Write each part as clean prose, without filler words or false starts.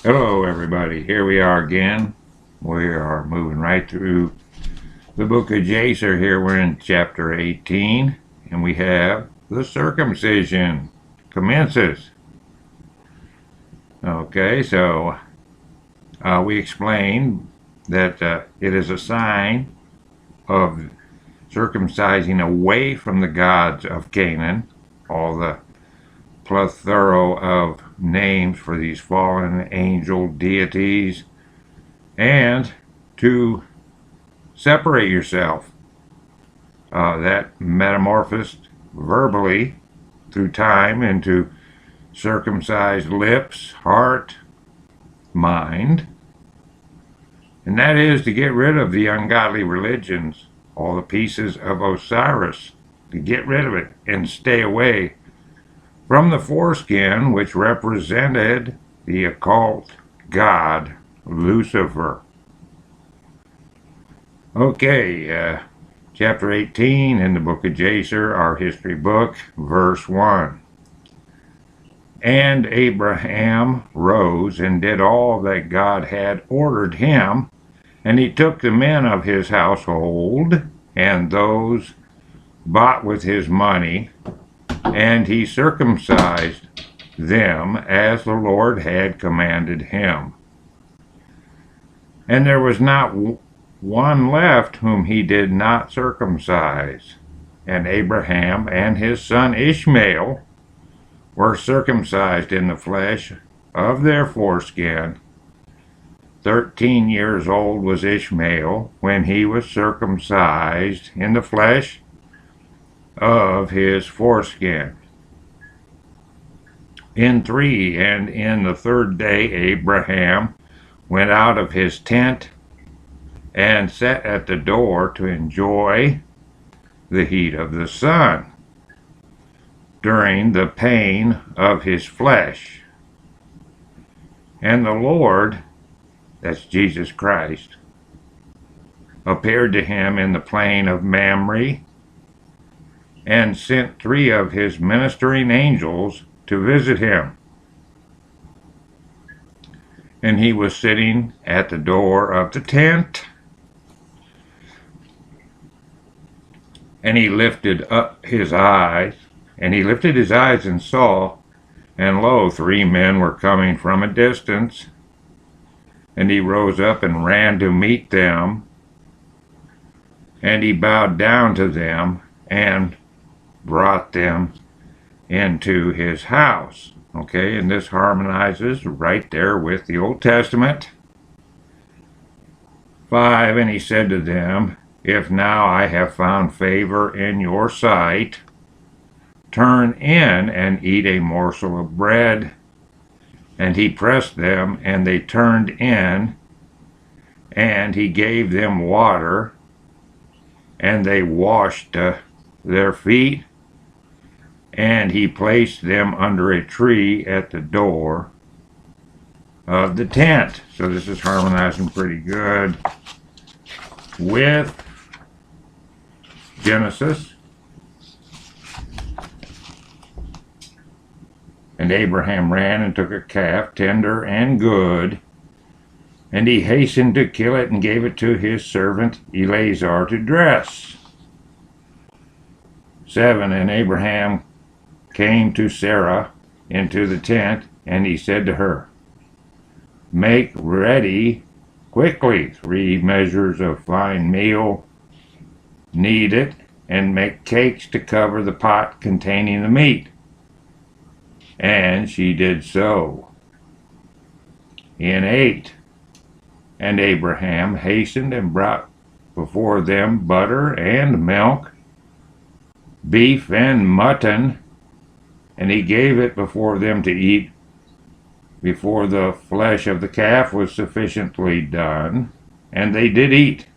Hello, everybody. Here we are again. We are moving right through the book of Jasher. Here we're in chapter 18, and we have the circumcision commences. Okay, so we explained that it is a sign of circumcising away from the gods of Canaan, all the plethora of names for these fallen angel deities, and to separate yourself. That metamorphosed verbally through time into circumcised lips, heart, mind, and that is to get rid of the ungodly religions, all the pieces of Osiris, to get rid of it and stay away from the foreskin, which represented the occult god Lucifer. Okay, chapter 18 in the book of Jasher, our history book, verse 1. And Abraham rose and did all that God had ordered him, and he took the men of his household and those bought with his money, and he circumcised them as the Lord had commanded him. And there was not one left whom he did not circumcise. And Abraham and his son Ishmael were circumcised in the flesh of their foreskin. 13 years old was Ishmael when he was circumcised in the flesh of his foreskin. In the third day Abraham went out of his tent and sat at the door to enjoy the heat of the sun during the pain of his flesh. And the Lord, that's Jesus Christ, appeared to him in the plain of Mamre and sent 3 of his ministering angels to visit him. And he was sitting at the door of the tent, and he lifted his eyes and saw, and lo, 3 men were coming from a distance. And he rose up and ran to meet them, and he bowed down to them and brought them into his house. Okay, and this harmonizes right there with the Old Testament. 5, and he said to them, if now I have found favor in your sight, turn in and eat a morsel of bread. And he pressed them, and they turned in, and he gave them water, and they washed their feet, and he placed them under a tree at the door of the tent. So this is harmonizing pretty good with Genesis. And Abraham ran and took a calf, tender and good, and he hastened to kill it and gave it to his servant Eleazar to dress. 7, and Abraham came to Sarah into the tent, and he said to her, make ready quickly 3 measures of fine meal, knead it, and make cakes to cover the pot containing the meat. And she did so. In 8, and Abraham hastened and brought before them butter and milk, beef and mutton, and he gave it before them to eat before the flesh of the calf was sufficiently done, and they did eat.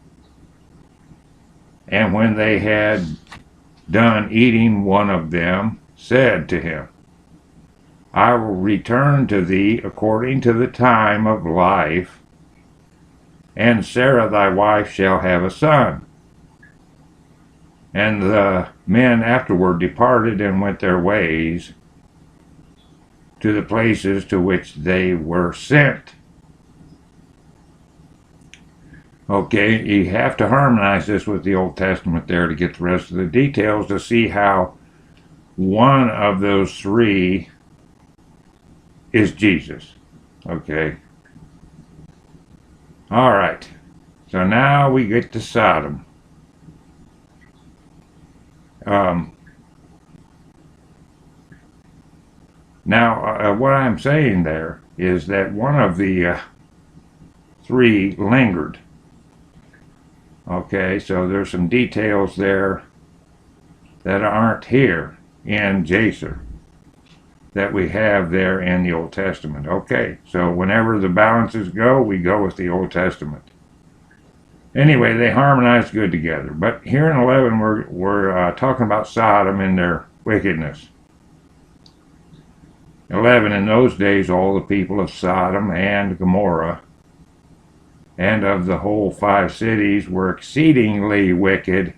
And when they had done eating, one of them said to him, I will return to thee according to the time of life, and Sarah thy wife shall have a son. And the men afterward departed and went their ways to the places to which they were sent. Okay, you have to harmonize this with the Old Testament there to get the rest of the details to see how one of those three is Jesus. Okay. All right. So now we get to Sodom. Now, what I'm saying there is that one of the three lingered. Okay, so there's some details there that aren't here in Jasher that we have there in the Old Testament. Okay, so whenever the balances go, we go with the Old Testament. Anyway, they harmonize good together. But here in 11, we're talking about Sodom and their wickedness. 11, in those days, all the people of Sodom and Gomorrah and of the whole 5 cities were exceedingly wicked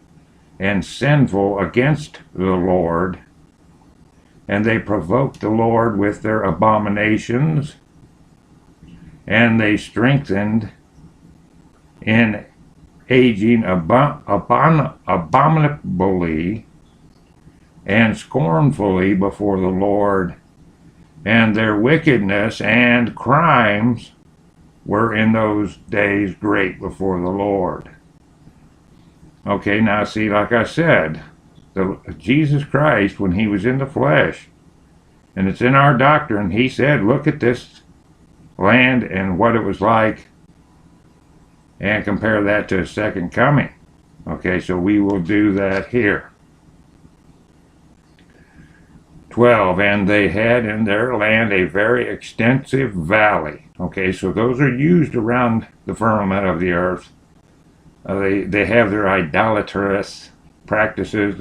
and sinful against the Lord, and they provoked the Lord with their abominations, and they strengthened in aging abominably and scornfully before the Lord, and their wickedness and crimes were in those days great before the Lord. Okay, now see, like I said, Jesus Christ, when he was in the flesh, and it's in our doctrine, he said, look at this land and what it was like, and compare that to his second coming. Okay, so we will do that here. 12, and they had in their land a very extensive valley. Okay, so those are used around the firmament of the earth. They have their idolatrous practices.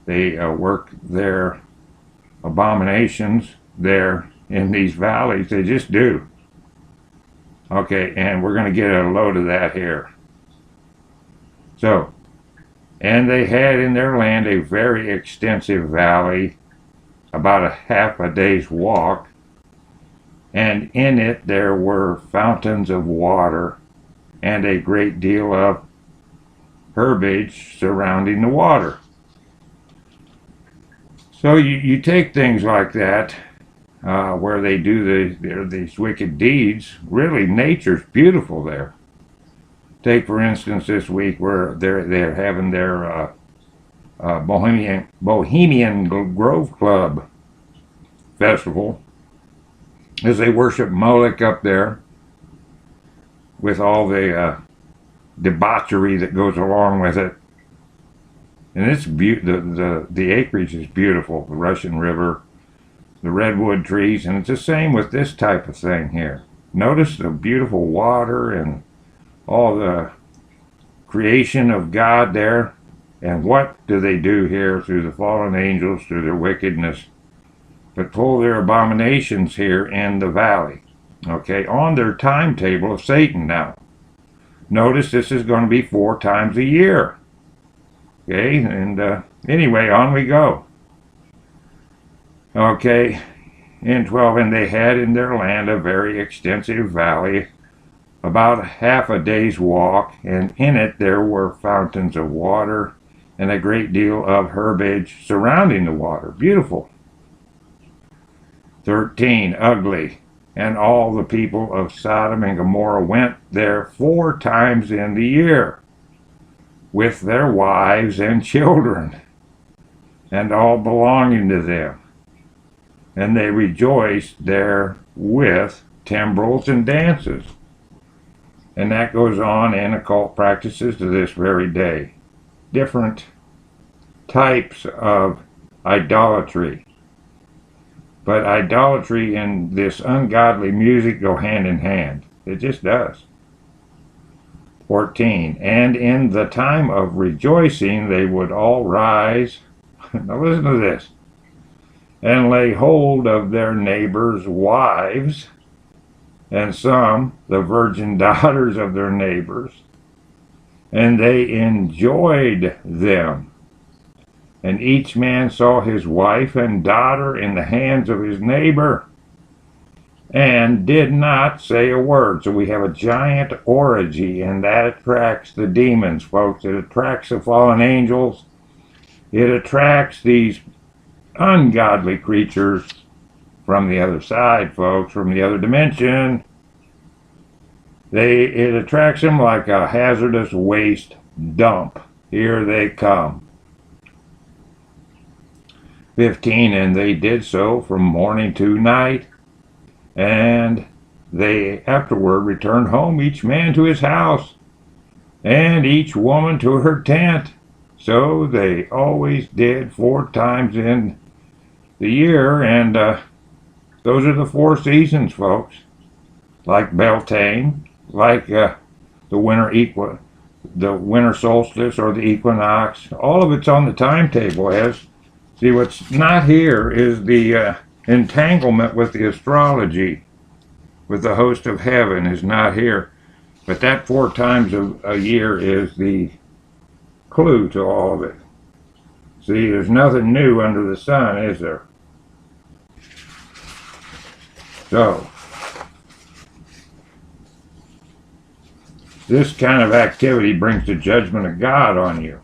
They work their abominations there in these valleys. They just do. Okay, and we're going to get a load of that here. So, and they had in their land a very extensive valley, about a half a day's walk, and in it there were fountains of water and a great deal of herbage surrounding the water. So you take things like that, where they do these wicked deeds. Really, nature's beautiful there. Take, for instance, this week where they're having their Bohemian Grove Club festival, as they worship Moloch up there with all the debauchery that goes along with it. And it's the acreage is beautiful, the Russian River, the redwood trees, and it's the same with this type of thing here. Notice the beautiful water and all the creation of God there. And what do they do here through the fallen angels, through their wickedness, but pull their abominations here in the valley? Okay, on their timetable of Satan now. Notice this is going to be 4 times a year. Okay, and anyway, on we go. Okay, in 12, and they had in their land a very extensive valley, about half a day's walk, and in it there were fountains of water, and a great deal of herbage surrounding the water. Beautiful. 13, ugly, and all the people of Sodom and Gomorrah went there 4 times in the year, with their wives and children, and all belonging to them. And they rejoiced there with timbrels and dances. And that goes on in occult practices to this very day. Different types of idolatry. But idolatry and this ungodly music go hand in hand. It just does. 14, and in the time of rejoicing they would all rise. Now listen to this. And lay hold of their neighbors' wives, and some the virgin daughters of their neighbors, and they enjoyed them, And each man saw his wife and daughter in the hands of his neighbor, and did not say a word. So we have a giant orgy, and that attracts the demons, folks. It attracts the fallen angels. It attracts these ungodly creatures from the other side, folks, from the other dimension. It attracts them like a hazardous waste dump. Here they come. 15, and they did so from morning to night, and they afterward returned home, each man to his house, and each woman to her tent. So they always did 4 times in the year, and those are the 4 seasons, folks. Like Beltane, like the winter solstice or the equinox. All of it's on the timetable. See, what's not here is the entanglement with the astrology, with the host of heaven, is not here. But that 4 times a year is the clue to all of it. See, there's nothing new under the sun, is there? So, this kind of activity brings the judgment of God on you.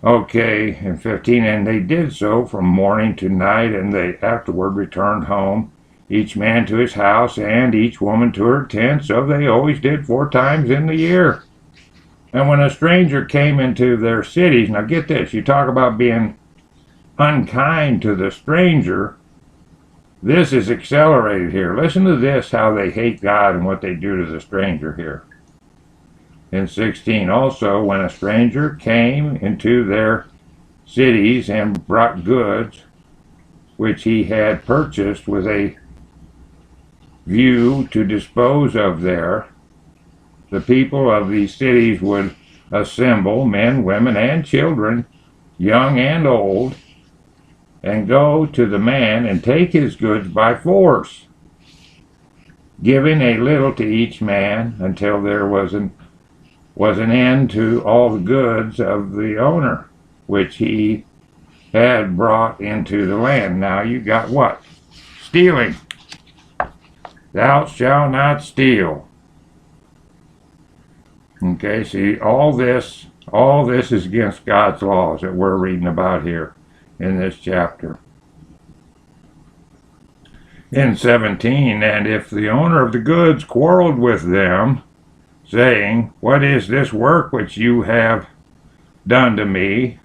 Okay, and 15, and they did so from morning to night, and they afterward returned home, each man to his house, and each woman to her tent. So they always did 4 times in the year. And when a stranger came into their cities, now get this, you talk about being unkind to the stranger. This is accelerated here. Listen to this, how they hate God and what they do to the stranger here. In 16, also, when a stranger came into their cities and brought goods which he had purchased with a view to dispose of there, the people of these cities would assemble, men, women, and children, young and old, and go to the man and take his goods by force, giving a little to each man until there was an end to all the goods of the owner, which he had brought into the land. Now you got what? Stealing. Thou shalt not steal. Okay, see, all this is against God's laws that we're reading about here in this chapter. In 17, and if the owner of the goods quarreled with them, saying, what is this work which you have done to me?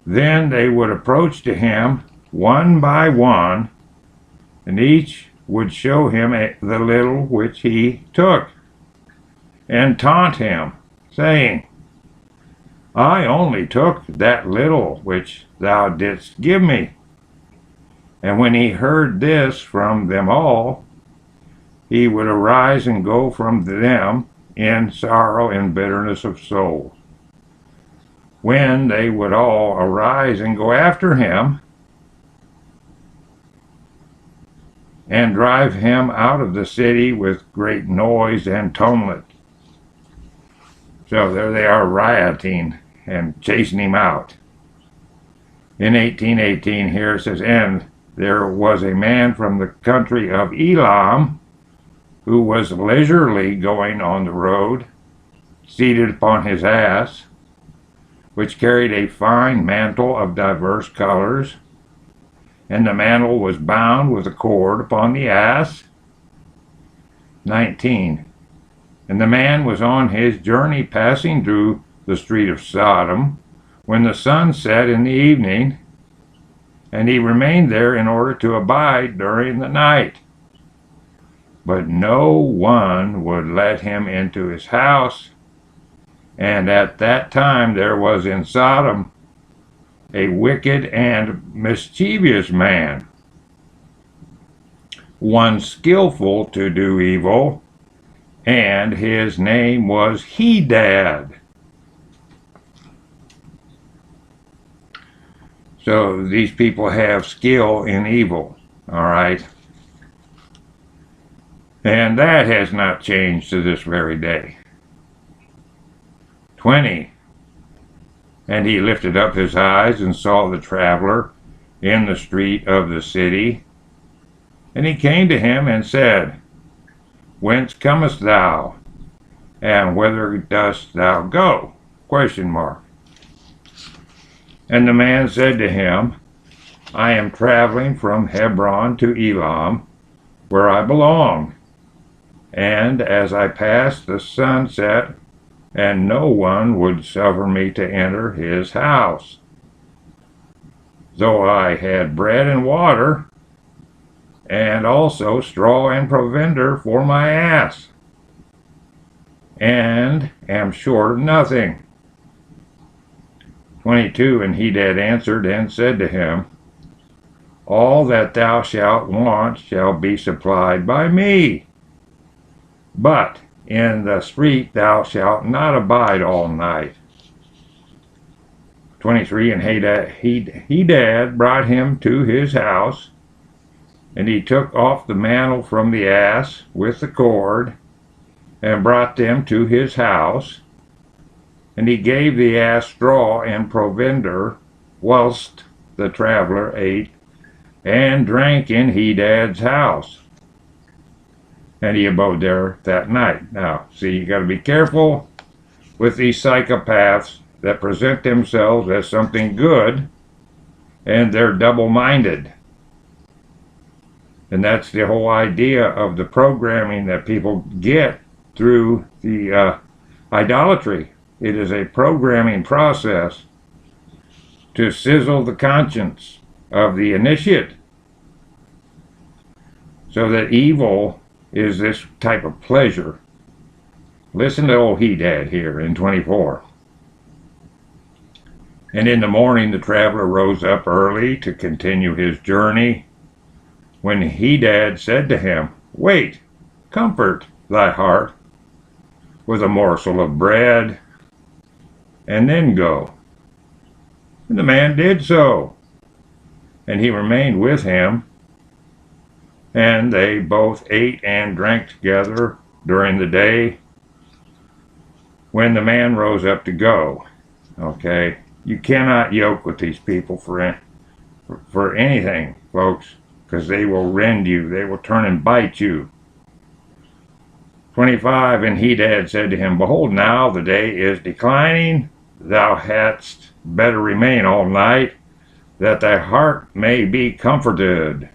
Then they would approach to him one by one, and each would show him the little which he took, and taunt him, saying, I only took that little which thou didst give me. And when he heard this from them all, he would arise and go from them in sorrow and bitterness of soul. When they would all arise and go after him, and drive him out of the city with great noise and tumult. So there they are rioting and chasing him out. In 18:18 here it says, and there was a man from the country of Elam, who was leisurely going on the road, seated upon his ass, which carried a fine mantle of diverse colors, and the mantle was bound with a cord upon the ass. 19. And the man was on his journey passing through the street of Sodom, when the sun set in the evening, and he remained there in order to abide during the night. But no one would let him into his house, and at that time there was in Sodom a wicked and mischievous man, one skillful to do evil, and his name was Hedad. So these people have skill in evil, all right? And that has not changed to this very day. 20. And he lifted up his eyes and saw the traveler in the street of the city. And he came to him and said, Whence comest thou? And whither dost thou go? Question mark. And the man said to him, I am traveling from Hebron to Elam, where I belong. And as I passed the sunset, and no one would suffer me to enter his house, though I had bread and water, and also straw and provender for my ass, and am short of nothing. 22. And Hadad answered and said to him, All that thou shalt want shall be supplied by me, but in the street thou shalt not abide all night. 23. And Hadad brought him to his house, and he took off the mantle from the ass with the cord, and brought them to his house. And he gave the ass straw and provender, whilst the traveler ate and drank in Hadad's house. And he abode there that night. Now, see, you got to be careful with these psychopaths that present themselves as something good, and they're double-minded. And that's the whole idea of the programming that people get through the idolatry. It is a programming process to sizzle the conscience of the initiate, so that evil is this type of pleasure. Listen to old Hadad here in 24. And in the morning the traveler rose up early to continue his journey, when Hadad said to him, Wait, comfort thy heart with a morsel of bread, and then go. And the man did so, and he remained with him, and they both ate and drank together during the day. When the man rose up to go, okay, you cannot yoke with these people for anything, folks, because they will rend you, they will turn and bite you. 25. And Hadad said to him, Behold, now the day is declining, thou hadst better remain all night, that thy heart may be comforted.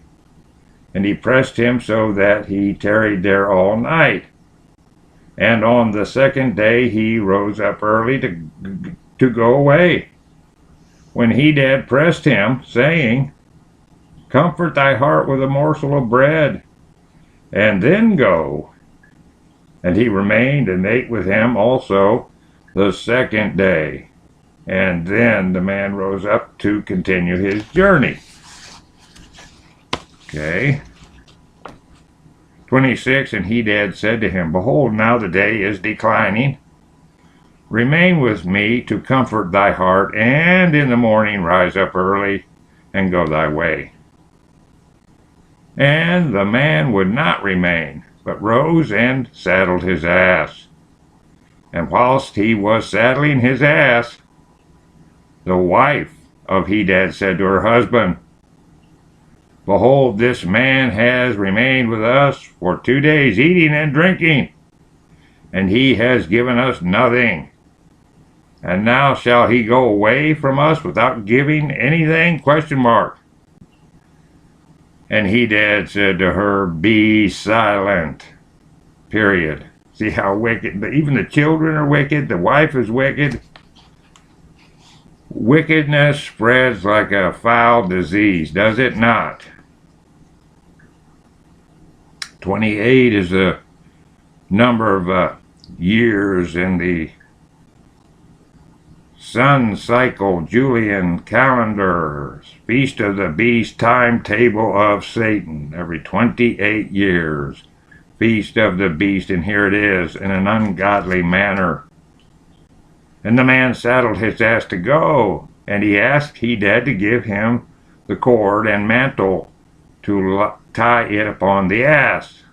And he pressed him so that he tarried there all night. And on the second day he rose up early to go away. When Hadad pressed him, saying, Comfort thy heart with a morsel of bread, and then go. And he remained and ate with him also the second day. And then the man rose up to continue his journey. Okay. 26. And Hadad said to him, Behold, now the day is declining. Remain with me to comfort thy heart, and in the morning rise up early and go thy way. And the man would not remain, but rose and saddled his ass. And whilst he was saddling his ass, the wife of Hadad said to her husband, Behold, this man has remained with us for 2 days, eating and drinking, and he has given us nothing. And now shall he go away from us without giving anything? Question mark. And Hadad said to her, Be silent. Period. See how wicked, even the children are wicked, the wife is wicked. Wickedness spreads like a foul disease, does it not? 28 is the number of years in the Sun Cycle Julian calendar, Feast of the Beast timetable of Satan, every 28 years. Feast of the Beast, and here it is, in an ungodly manner. And the man saddled his ass to go, and he asked Hadad to give him the cord and mantle to tie it upon the ass.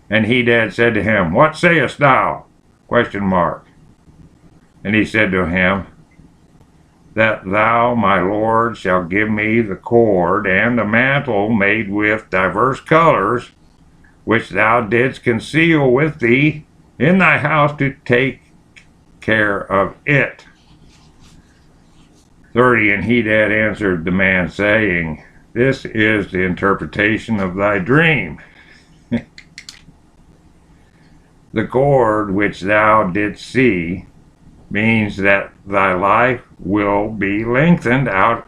And Hadad said to him, What sayest thou? Question mark. And he said to him, that thou, my Lord, shalt give me the cord and the mantle made with divers colors, which thou didst conceal with thee in thy house to take care of it. 30. And he that answered the man, saying, This is the interpretation of thy dream. The cord which thou didst see means that thy life will be lengthened out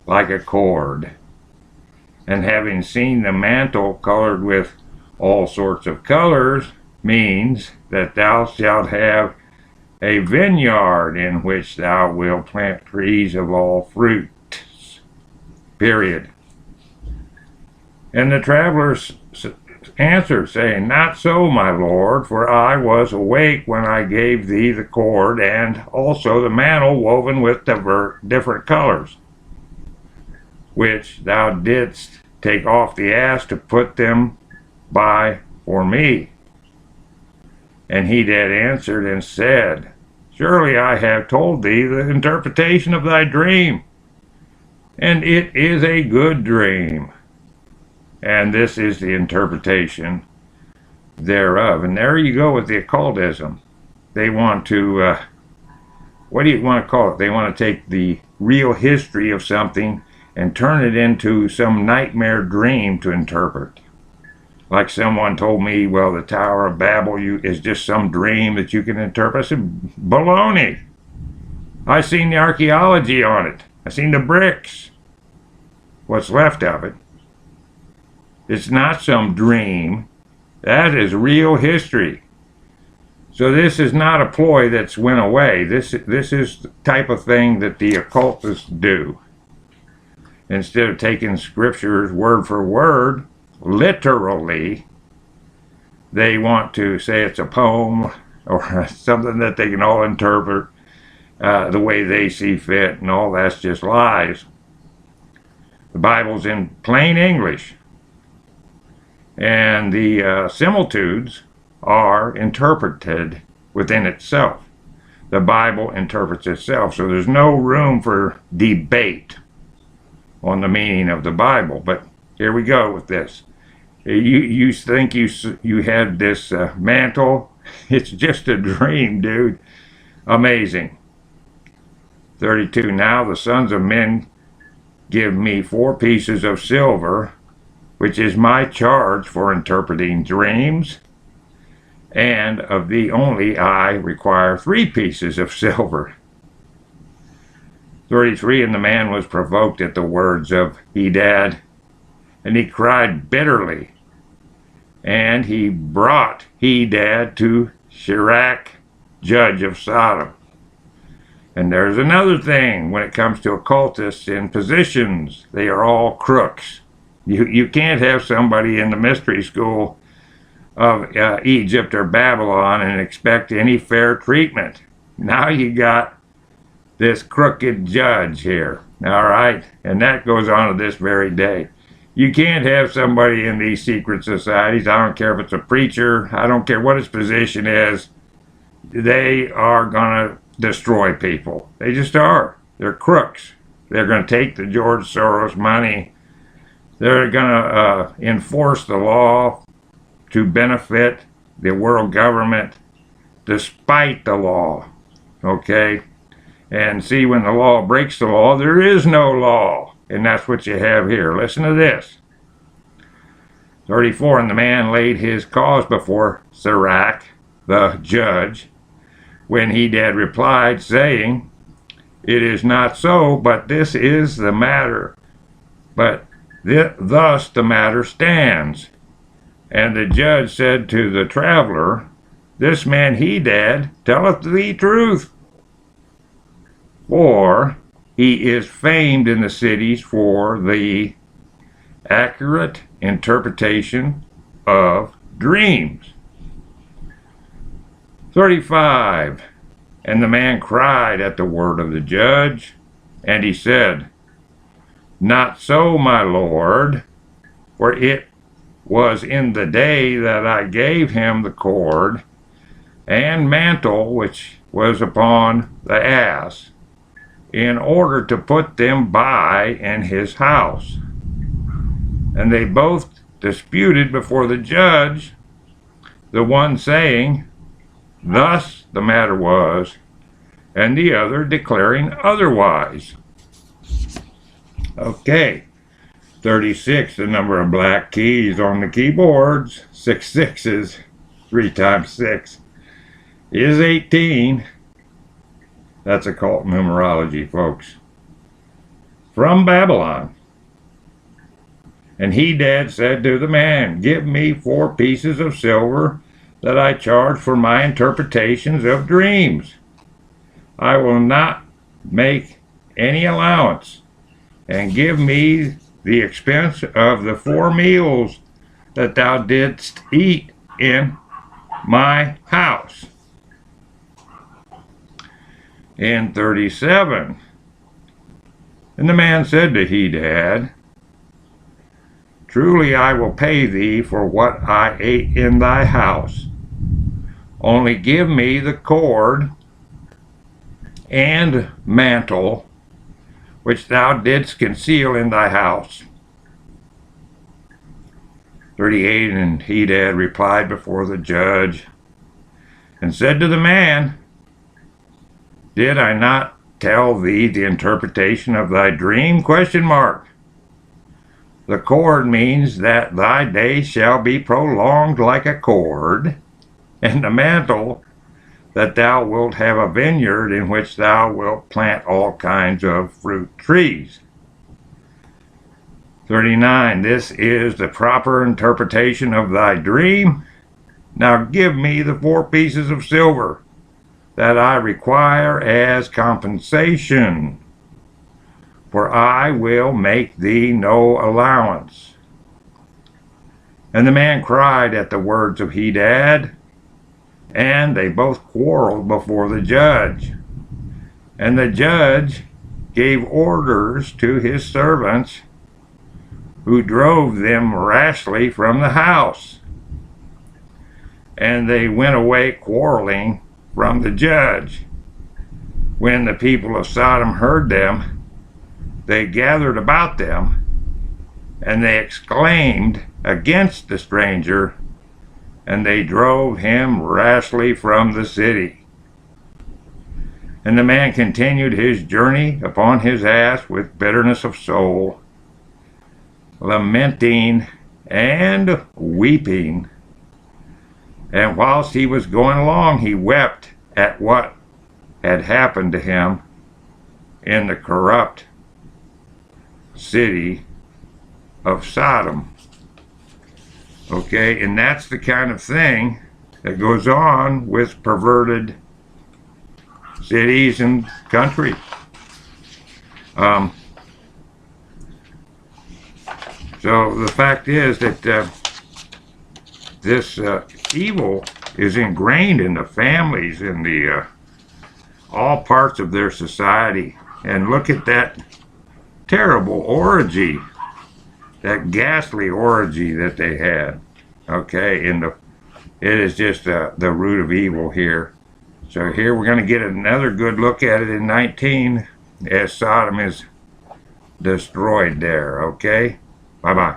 like a cord. And having seen the mantle colored with all sorts of colors means that thou shalt have a vineyard in which thou wilt plant trees of all fruits. Period. And the travelers answered, saying, Not so, my Lord, for I was awake when I gave thee the cord, and also the mantle woven with different colors, which thou didst take off the ass to put them by for me. And he that answered and said, Surely I have told thee the interpretation of thy dream, and it is a good dream. And this is the interpretation thereof. And there you go with the occultism. They want to, what do you want to call it? They want to take the real history of something and turn it into some nightmare dream to interpret. Like someone told me, well, the Tower of Babel is just some dream that you can interpret. I said, baloney. I seen the archaeology on it. I seen the bricks. What's left of it. It's not some dream. That is real history. So this is not a ploy that's went away. This is the type of thing that the occultists do. Instead of taking scriptures word for word, literally, they want to say it's a poem or something that they can all interpret the way they see fit, and all that's just lies. The Bible's in plain English. And the similitudes are interpreted within itself. The Bible interprets itself, so there's no room for debate on the meaning of the Bible. But here we go with this. You think you had this mantle? It's just a dream, dude. Amazing. 32. Now the sons of men give me 4 pieces of silver, which is my charge for interpreting dreams, and of thee only I require 3 pieces of silver. 33. And the man was provoked at the words of Hedad, and he cried bitterly, and he brought Hedad to Shirach, judge of Sodom. And there's another thing when it comes to occultists in positions. They are all crooks. You can't have somebody in the mystery school of Egypt or Babylon and expect any fair treatment. Now you got this crooked judge here, all right? And that goes on to this very day. You can't have somebody in these secret societies, I don't care if it's a preacher, I don't care what his position is, they are going to destroy people. They just are. They're crooks. They're going to take the George Soros money. They're going to enforce the law to benefit the world government despite the law, okay? And see, when the law breaks the law, there is no law. And that's what you have here. Listen to this. 34. And the man laid his cause before Sirach, the judge, when Hedad replied, saying, It is not so, but this is the matter. But thus the matter stands. And the judge said to the traveler, This man Hedad telleth thee truth, for he is famed in the cities for the accurate interpretation of dreams. 35. And the man cried at the word of the judge, and he said, Not so, my lord, for it was in the day that I gave him the cord and mantle which was upon the ass, in order to put them by in his house. And they both disputed before the judge, the one saying, "Thus the matter was," and the other declaring otherwise. Okay, 36, the number of black keys on the keyboards, 6 sixes, 3 times 6 is 18. That's occult numerology, folks. From Babylon. And Hadad said to the man, "Give me 4 pieces of silver that I charge for my interpretations of dreams. I will not make any allowance, and give me the expense of the 4 meals that thou didst eat in my house." In 37, and the man said to Hadad, "Truly I will pay thee for what I ate in thy house. Only give me the cord and mantle which thou didst conceal in thy house." 38, and Hadad replied before the judge and said to the man, "Did I not tell thee the interpretation of thy dream? The cord means that thy days shall be prolonged like a cord, and the mantle that thou wilt have a vineyard in which thou wilt plant all kinds of fruit trees." 39, this is the proper interpretation of thy dream. Now give me the 4 pieces of silver that I require as compensation, for I will make thee no allowance. And the man cried at the words of Hadad, and they both quarreled before the judge. And the judge gave orders to his servants, who drove them rashly from the house. And they went away quarreling from the judge. When the people of Sodom heard them, they gathered about them, and they exclaimed against the stranger, and they drove him rashly from the city. And the man continued his journey upon his ass with bitterness of soul, lamenting and weeping. And whilst he was going along, he wept at what had happened to him in the corrupt city of Sodom. Okay, and that's the kind of thing that goes on with perverted cities and countries. So the fact is that this evil is ingrained in the families, in the all parts of their society. And look at that terrible orgy, that ghastly orgy that they had. Okay, and it is just the root of evil here. So here we're going to get another good look at it in 19 as Sodom is destroyed there. Okay, bye-bye.